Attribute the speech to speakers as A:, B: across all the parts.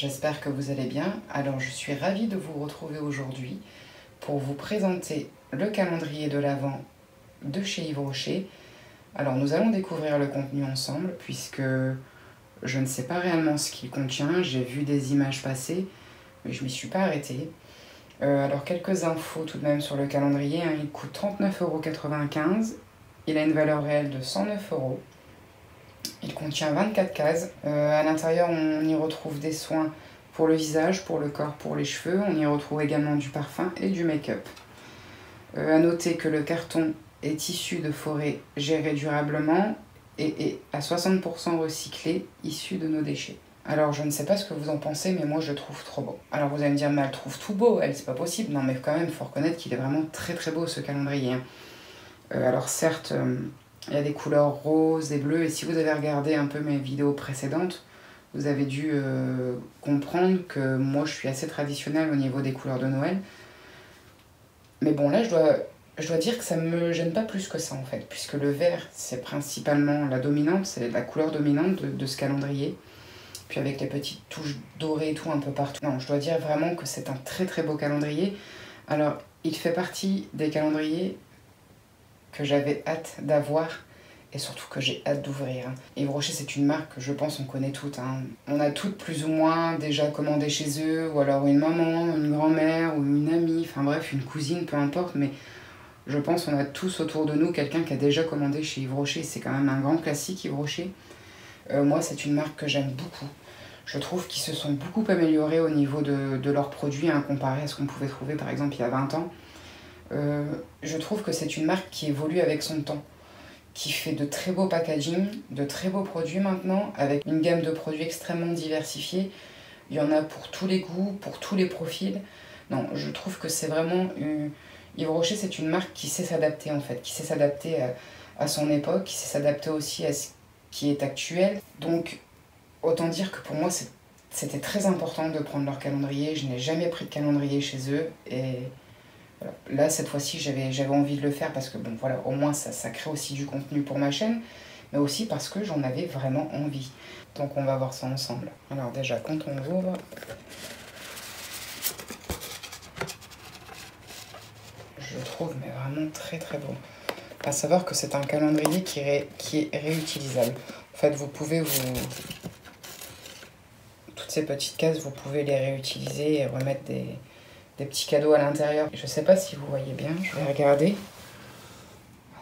A: j'espère que vous allez bien. Alors je suis ravie de vous retrouver aujourd'hui pour vous présenter le calendrier de l'Avent de chez Yves Rocher. Alors nous allons découvrir le contenu ensemble puisque je ne sais pas réellement ce qu'il contient. J'ai vu des images passer mais je ne m'y suis pas arrêtée. Alors quelques infos tout de même sur le calendrier. Il coûte 39,95 €. Il a une valeur réelle de 109 €. Il contient 24 cases. À l'intérieur, on y retrouve des soins pour le visage, pour le corps, pour les cheveux. On y retrouve également du parfum et du make-up. À noter que le carton est issu de forêts gérées durablement et est à 60% recyclé, issu de nos déchets. Alors je ne sais pas ce que vous en pensez, mais moi je le trouve trop beau. Alors vous allez me dire, mais elle trouve tout beau, elle, c'est pas possible. Non mais quand même, il faut reconnaître qu'il est vraiment très très beau ce calendrier. Alors certes, il y a des couleurs roses et bleues, et si vous avez regardé un peu mes vidéos précédentes, vous avez dû comprendre que moi je suis assez traditionnelle au niveau des couleurs de Noël. Mais bon, là je dois dire que ça ne me gêne pas plus que ça en fait, puisque le vert c'est principalement la dominante, c'est la couleur dominante de ce calendrier. Puis avec les petites touches dorées et tout un peu partout. Non, je dois dire vraiment que c'est un très très beau calendrier. Alors, il fait partie des calendriers que j'avais hâte d'avoir et surtout que j'ai hâte d'ouvrir. Yves Rocher, c'est une marque que je pense on connaît toutes. On a toutes plus ou moins déjà commandé chez eux, ou alors une maman, une grand-mère, ou une amie, enfin bref, une cousine, peu importe, mais je pense on a tous autour de nous quelqu'un qui a déjà commandé chez Yves Rocher. C'est quand même un grand classique, Yves Rocher. Moi, c'est une marque que j'aime beaucoup. Je trouve qu'ils se sont beaucoup améliorés au niveau de leurs produits, comparé à ce qu'on pouvait trouver par exemple il y a 20 ans. Je trouve que c'est une marque qui évolue avec son temps, qui fait de très beaux packaging, de très beaux produits maintenant, avec une gamme de produits extrêmement diversifiée. Il y en a pour tous les goûts, pour tous les profils. Non, je trouve que c'est vraiment... Yves Rocher, c'est une marque qui sait s'adapter en fait, qui sait s'adapter à son époque, qui sait s'adapter aussi à ce qui est actuel. Donc, autant dire que pour moi, c'était très important de prendre leur calendrier. Je n'ai jamais pris de calendrier chez eux. Et voilà. Là, cette fois-ci, j'avais envie de le faire parce que, bon, voilà, au moins, ça crée aussi du contenu pour ma chaîne. Mais aussi parce que j'en avais vraiment envie. Donc, on va voir ça ensemble. Alors déjà, quand on ouvre... Je le trouve mais vraiment très très beau. À savoir que c'est un calendrier qui est réutilisable. En fait, vous pouvez toutes ces petites cases, vous pouvez les réutiliser et remettre des petits cadeaux à l'intérieur. Je sais pas si vous voyez bien, je vais regarder.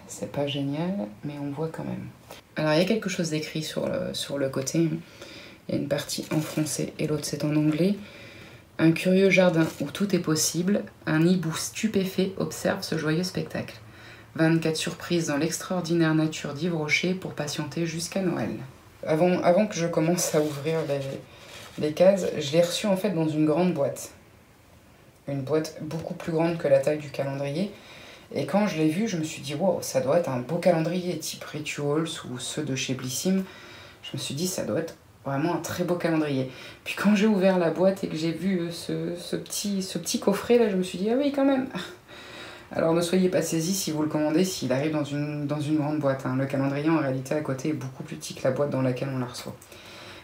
A: C'est pas génial, mais on voit quand même. Alors, il y a quelque chose d'écrit sur le côté. Il y a une partie en français et l'autre c'est en anglais. Un curieux jardin où tout est possible, un hibou stupéfait observe ce joyeux spectacle. 24 surprises dans l'extraordinaire nature d'Yves Rocher pour patienter jusqu'à Noël. Avant que je commence à ouvrir les cases, je l'ai reçu en fait dans une grande boîte. Une boîte beaucoup plus grande que la taille du calendrier. Et quand je l'ai vu, je me suis dit, wow, ça doit être un beau calendrier type Rituals ou ceux de chez Blissim. Je me suis dit, ça doit être vraiment un très beau calendrier. Puis quand j'ai ouvert la boîte et que j'ai vu ce petit coffret là, je me suis dit, ah oui, quand même. Alors ne soyez pas saisis si vous le commandez, s'il arrive dans une grande boîte. Le calendrier en réalité à côté est beaucoup plus petit que la boîte dans laquelle on la reçoit.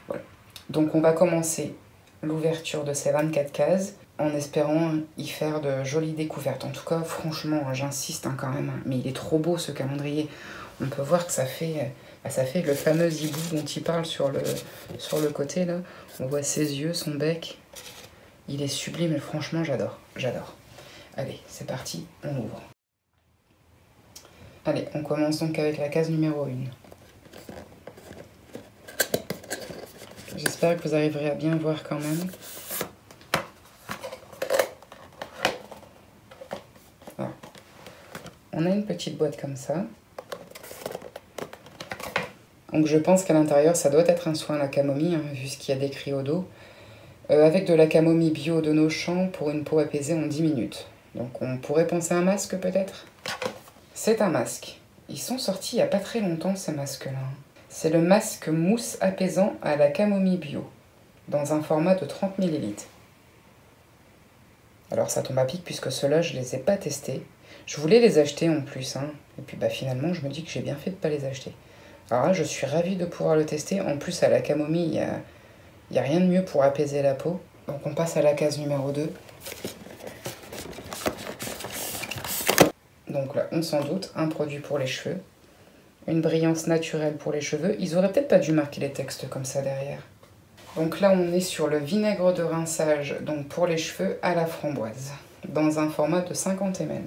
A: Voilà. Donc on va commencer l'ouverture de ces 24 cases en espérant y faire de jolies découvertes. En tout cas, franchement, j'insiste quand même, mais il est trop beau ce calendrier. On peut voir que ça fait le fameux hibou dont il parle sur le côté là. On voit ses yeux, son bec. Il est sublime et franchement, j'adore. Allez, c'est parti, on ouvre. Allez, on commence donc avec la case numéro 1. J'espère que vous arriverez à bien voir quand même. Voilà. On a une petite boîte comme ça. Donc je pense qu'à l'intérieur, ça doit être un soin à la camomille, vu ce qu'il y a décrit au dos. Avec de la camomille bio de nos champs pour une peau apaisée en 10 minutes. Donc on pourrait penser à un masque peut-être. C'est un masque. Ils sont sortis il n'y a pas très longtemps ces masques-là. C'est le masque mousse apaisant à la camomille bio, dans un format de 30 ml. Alors ça tombe à pic puisque ceux-là je les ai pas testés. Je voulais les acheter en plus. Et puis finalement je me dis que j'ai bien fait de ne pas les acheter. Alors là je suis ravie de pouvoir le tester. En plus à la camomille Il n'y a rien de mieux pour apaiser la peau. Donc on passe à la case numéro 2. Donc là, on s'en doute, un produit pour les cheveux. Une brillance naturelle pour les cheveux. Ils auraient peut-être pas dû marquer les textes comme ça derrière. Donc là, on est sur le vinaigre de rinçage, donc pour les cheveux à la framboise, dans un format de 50 ml.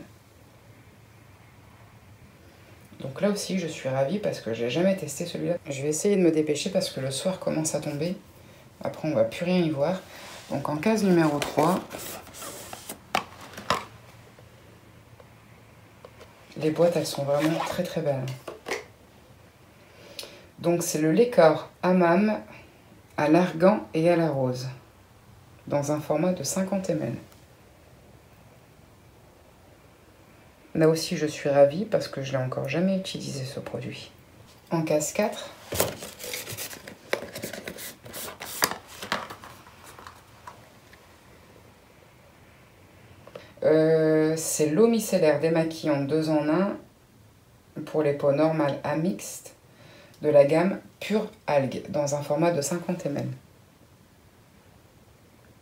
A: Donc là aussi, je suis ravie parce que j'ai jamais testé celui-là. Je vais essayer de me dépêcher parce que le soir commence à tomber. Après, on va plus rien y voir. Donc en case numéro 3, les boîtes, elles sont vraiment très très belles. Donc c'est le Lécor Hammam à l'argan et à la rose, dans un format de 50 ml. Là aussi, je suis ravie parce que je l'ai encore jamais utilisé ce produit. En case 4, c'est l'eau micellaire démaquillante 2 en 1 pour les peaux normales à mixte de la gamme Pure Algue dans un format de 50 ml.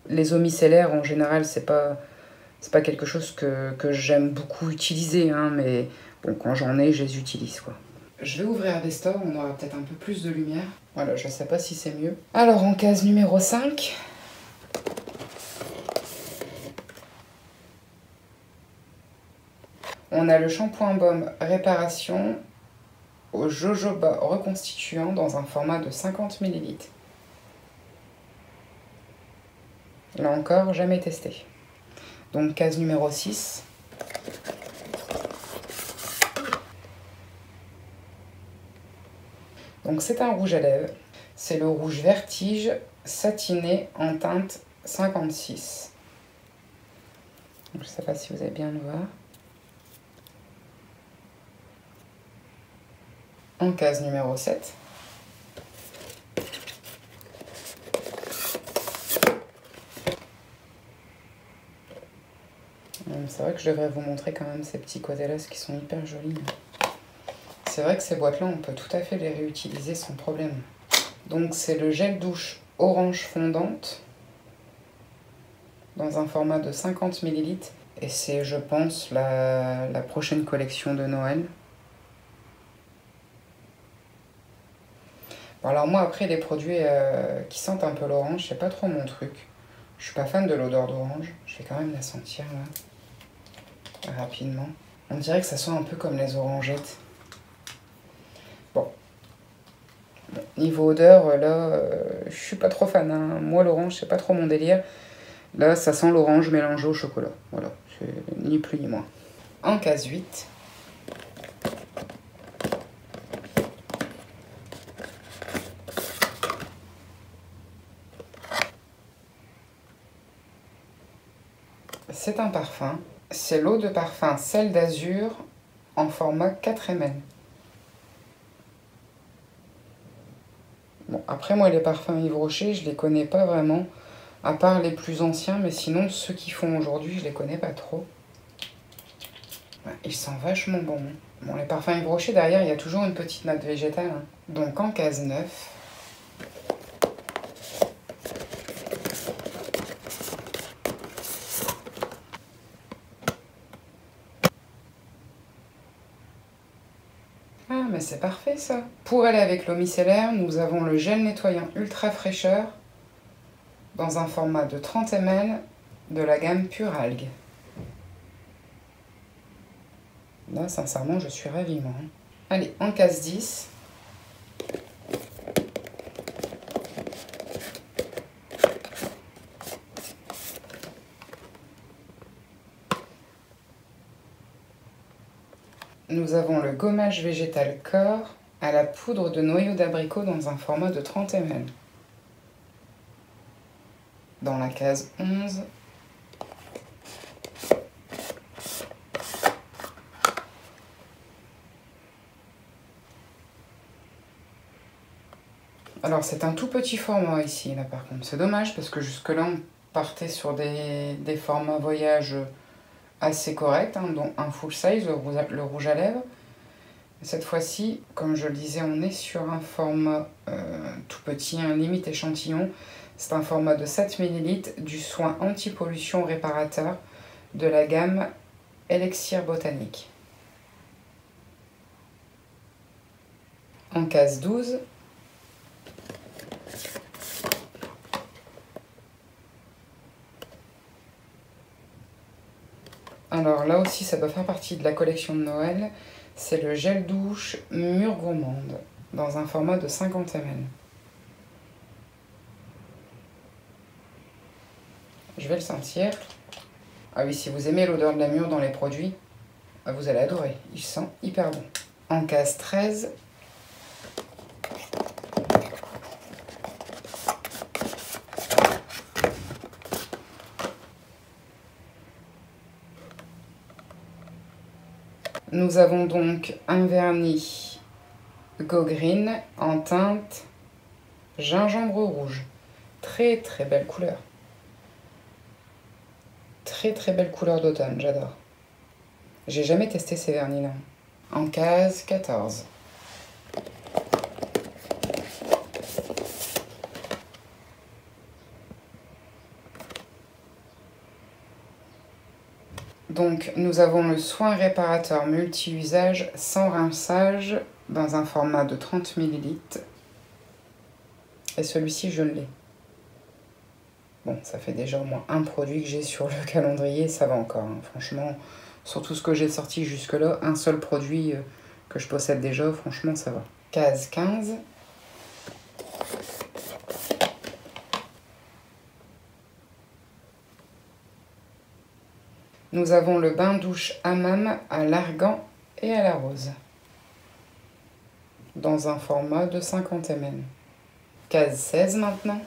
A: Les eaux micellaires en général, c'est pas quelque chose que j'aime beaucoup utiliser, hein, mais bon, quand j'en ai, je les utilise, quoi. Je vais ouvrir des stores, on aura peut-être un peu plus de lumière. Voilà, je sais pas si c'est mieux. Alors en case numéro 5, on a le shampoing baume réparation au jojoba reconstituant dans un format de 50 ml. Là encore, jamais testé. Donc case numéro 6. Donc c'est un rouge à lèvres. C'est le rouge Vertige satiné en teinte 56. Je ne sais pas si vous allez bien le voir. En case numéro 7. C'est vrai que je devrais vous montrer quand même ces petits côtés-là, qui sont hyper jolis. C'est vrai que ces boîtes-là, on peut tout à fait les réutiliser sans problème. Donc c'est le gel douche orange fondante dans un format de 50 ml. Et c'est, je pense, la prochaine collection de Noël. Bon, alors moi, après, les produits qui sentent un peu l'orange, c'est pas trop mon truc. Je suis pas fan de l'odeur d'orange. Je vais quand même la sentir, là, rapidement. On dirait que ça sent un peu comme les orangettes. Bon. Niveau odeur, là, je suis pas trop fan, hein. Moi, l'orange, c'est pas trop mon délire. Là, ça sent l'orange mélangé au chocolat. Voilà, c'est ni plus ni moins. En case 8. C'est un parfum. C'est l'eau de parfum Sel d'Azur en format 4 ml. Bon, après, moi, les parfums Yves Rocher, je les connais pas vraiment, à part les plus anciens, mais sinon, ceux qui font aujourd'hui, je les connais pas trop. Ouais, ils sentent vachement bon. Bon, les parfums Yves Rocher, derrière, il y a toujours une petite note végétale, hein. Donc, en case 9... Ah, mais c'est parfait, ça. Pour aller avec l'eau micellaire, nous avons le gel nettoyant ultra fraîcheur dans un format de 30 ml de la gamme Pure Algue. Là, sincèrement, je suis ravie, moi. Allez, en case 10. Nous avons le gommage végétal corps à la poudre de noyau d'abricot dans un format de 30 ml. Dans la case 11. Alors c'est un tout petit format ici, là par contre. C'est dommage parce que jusque-là on partait sur des formats voyage assez corrects, hein, dont un full size, le rouge à lèvres. Cette fois-ci, comme je le disais, on est sur un format tout petit, un limite échantillon. C'est un format de 7 ml du soin anti-pollution réparateur de la gamme Elixir Botanique. En case 12, alors là aussi ça doit faire partie de la collection de Noël, c'est le gel douche Mûre Gourmande dans un format de 50 ml. Je vais le sentir. Ah oui, si vous aimez l'odeur de la mûre dans les produits, vous allez adorer, il sent hyper bon. En case 13, nous avons donc un vernis Go Green en teinte gingembre rouge. Très très belle couleur. Très très belle couleur d'automne, j'adore. J'ai jamais testé ces vernis-là. En case 14. Donc nous avons le soin réparateur multi-usage sans rinçage dans un format de 30 ml. Et celui-ci, je l'ai. Bon, ça fait déjà au moins un produit que j'ai sur le calendrier, ça va encore. Hein. Franchement, sur tout ce que j'ai sorti jusque-là, un seul produit que je possède déjà, franchement, ça va. Case 15. Nous avons le bain-douche hammam à l'argan et à la rose. Dans un format de 50 ml. Case 16 maintenant.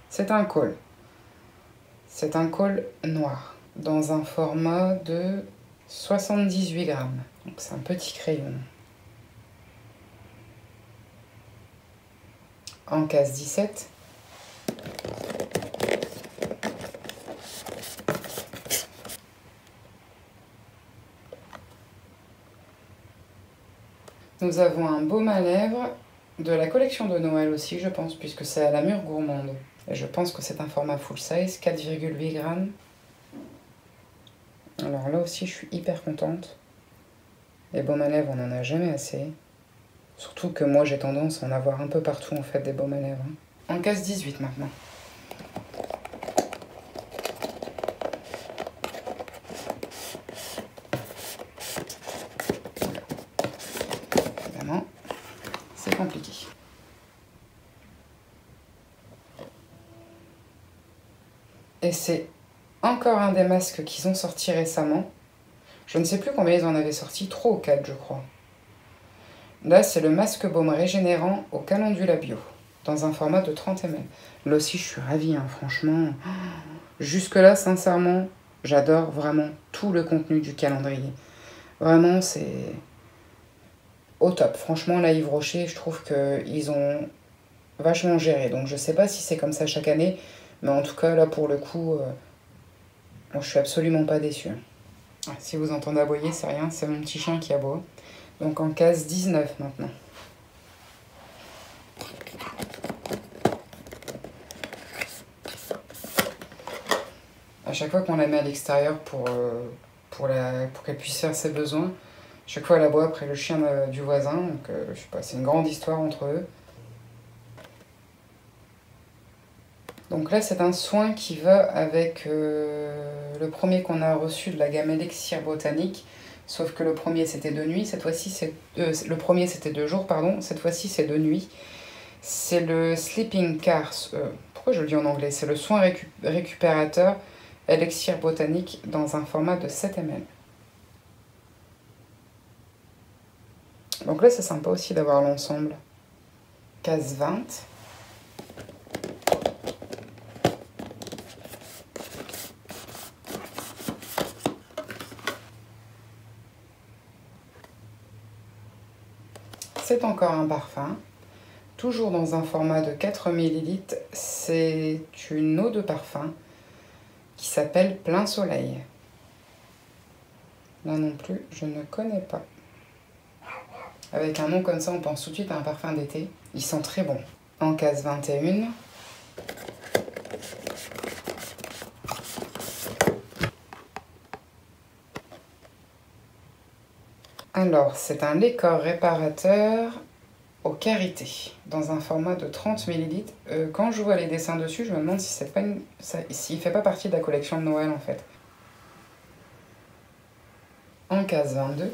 A: C'est un col. C'est un col noir dans un format de 78 grammes. Donc c'est un petit crayon. En case 17. Nous avons un baume à lèvres de la collection de Noël aussi, je pense, puisque c'est à la Mûre Gourmande. Et je pense que c'est un format full size, 4,8 grammes. Alors là aussi, je suis hyper contente. Les baumes à lèvres, on n'en a jamais assez. Surtout que moi, j'ai tendance à en avoir un peu partout, en fait, des baumes à lèvres. En case 18 maintenant. Évidemment, c'est compliqué. Et c'est encore un des masques qu'ils ont sorti récemment. Je ne sais plus combien ils en avaient sorti, 3 ou 4 je crois. Là c'est le masque baume régénérant au calendula bio, dans un format de 30 ml. Là aussi je suis ravie, hein, franchement. Jusque là sincèrement, j'adore vraiment tout le contenu du calendrier. Vraiment c'est au top. Franchement là Yves Rocher, je trouve qu'ils ont vachement géré. Donc je sais pas si c'est comme ça chaque année, mais en tout cas là pour le coup... Bon, je suis absolument pas déçue. Ah, si vous entendez aboyer, c'est rien, c'est mon petit chien qui aboie. Donc en case 19 maintenant. À chaque fois qu'on la met à l'extérieur pour qu'elle puisse faire ses besoins, chaque fois elle aboie après le chien du voisin. Donc je sais pas, c'est une grande histoire entre eux. Donc là, c'est un soin qui va avec le premier qu'on a reçu de la gamme Elixir Botanique. Sauf que le premier, c'était de nuit. Cette fois-ci, le premier, c'était de jour, pardon. Cette fois-ci, c'est de nuit. C'est le Sleeping Car. Pourquoi je le dis en anglais? C'est le soin récupérateur Elixir Botanique dans un format de 7 ml. Donc là, c'est sympa aussi d'avoir l'ensemble. Case 20. C'est encore un parfum, toujours dans un format de 4 ml. C'est une eau de parfum qui s'appelle Plein Soleil. Là non plus, je ne connais pas. Avec un nom comme ça, on pense tout de suite à un parfum d'été. Ils sont très bons. En case 21. Alors, c'est un lait corps réparateur au karité, dans un format de 30 ml. Quand je vois les dessins dessus, je me demande si c'est pas s'il ne fait pas partie de la collection de Noël en fait. En case 22.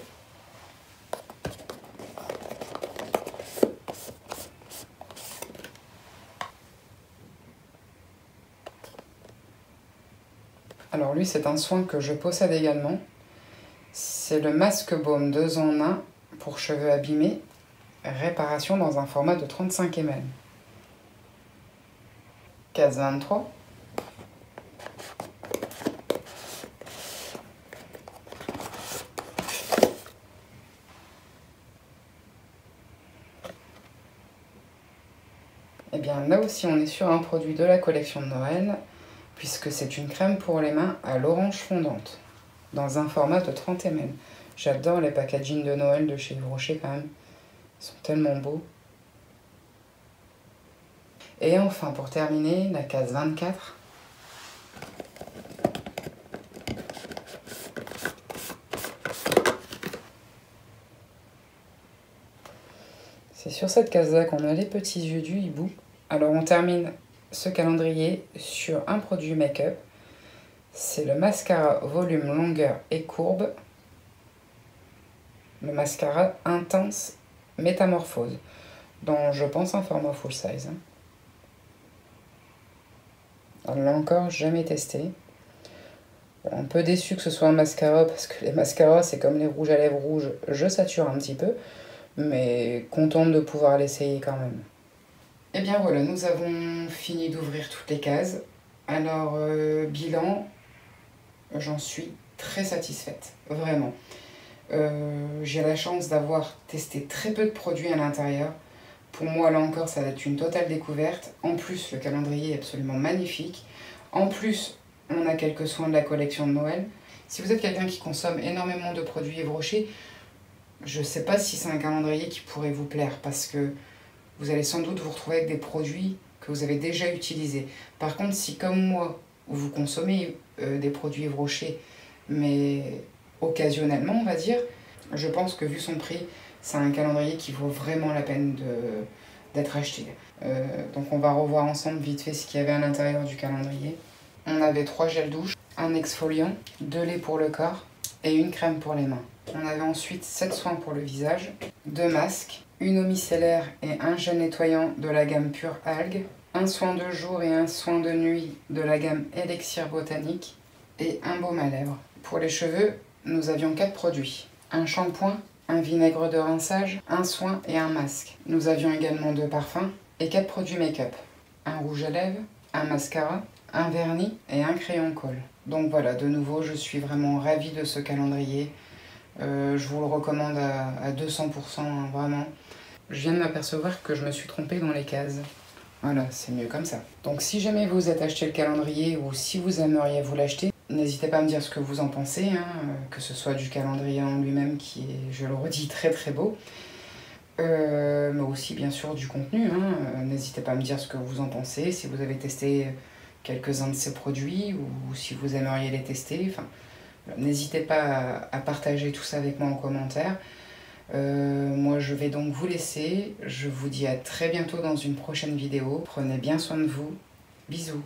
A: Alors lui, c'est un soin que je possède également. C'est le masque baume 2 en 1 pour cheveux abîmés. Réparation dans un format de 35 ml. Case 23. Et bien là aussi on est sur un produit de la collection de Noël, puisque c'est une crème pour les mains à l'orange fondante, dans un format de 30 ml. J'adore les packagings de Noël de chez Yves Rocher quand même, ils sont tellement beaux. Et enfin pour terminer, la case 24. C'est sur cette case-là qu'on a les petits yeux du hibou. Alors on termine ce calendrier sur un produit make-up. C'est le mascara volume longueur et courbe. Le mascara intense métamorphose, dans je pense un format full size. Alors là encore, jamais testé. Bon, un peu déçu que ce soit un mascara, parce que les mascaras c'est comme les rouges à lèvres rouges, je sature un petit peu. Mais contente de pouvoir l'essayer quand même. Et bien voilà, nous avons fini d'ouvrir toutes les cases. Alors, bilan, j'en suis très satisfaite, vraiment. J'ai la chance d'avoir testé très peu de produits à l'intérieur. Pour moi, là encore, ça va être une totale découverte. En plus, le calendrier est absolument magnifique. En plus, on a quelques soins de la collection de Noël. Si vous êtes quelqu'un qui consomme énormément de produits Yves Rocher, je ne sais pas si c'est un calendrier qui pourrait vous plaire, parce que vous allez sans doute vous retrouver avec des produits que vous avez déjà utilisés. Par contre, si comme moi, vous consommez des produits Yves Rocher, mais occasionnellement, on va dire, je pense que vu son prix, c'est un calendrier qui vaut vraiment la peine d'être acheté. Donc on va revoir ensemble vite fait ce qu'il y avait à l'intérieur du calendrier. On avait 3 gels douche, un exfoliant, 2 laits pour le corps et une crème pour les mains. On avait ensuite 7 soins pour le visage, 2 masques, une eau micellaire et un gel nettoyant de la gamme Pure Algue, un soin de jour et un soin de nuit de la gamme Elixir Botanique et un baume à lèvres. Pour les cheveux, nous avions 4 produits, un shampoing, un vinaigre de rinçage, un soin et un masque. Nous avions également 2 parfums et 4 produits make-up, un rouge à lèvres, un mascara, un vernis et un crayon colle. Donc voilà, de nouveau, je suis vraiment ravie de ce calendrier. Je vous le recommande à 200%, hein, vraiment. Je viens de m'apercevoir que je me suis trompée dans les cases. Voilà, c'est mieux comme ça. Donc si jamais vous êtes acheté le calendrier ou si vous aimeriez vous l'acheter, n'hésitez pas à me dire ce que vous en pensez, hein, que ce soit du calendrier en lui-même qui est, je le redis, très très beau, mais aussi bien sûr du contenu. Hein. N'hésitez pas à me dire ce que vous en pensez, si vous avez testé quelques-uns de ces produits ou si vous aimeriez les tester. Enfin, n'hésitez pas à partager tout ça avec moi en commentaire. Moi je vais donc vous laisser. Je vous dis à très bientôt dans une prochaine vidéo. Prenez bien soin de vous. Bisous.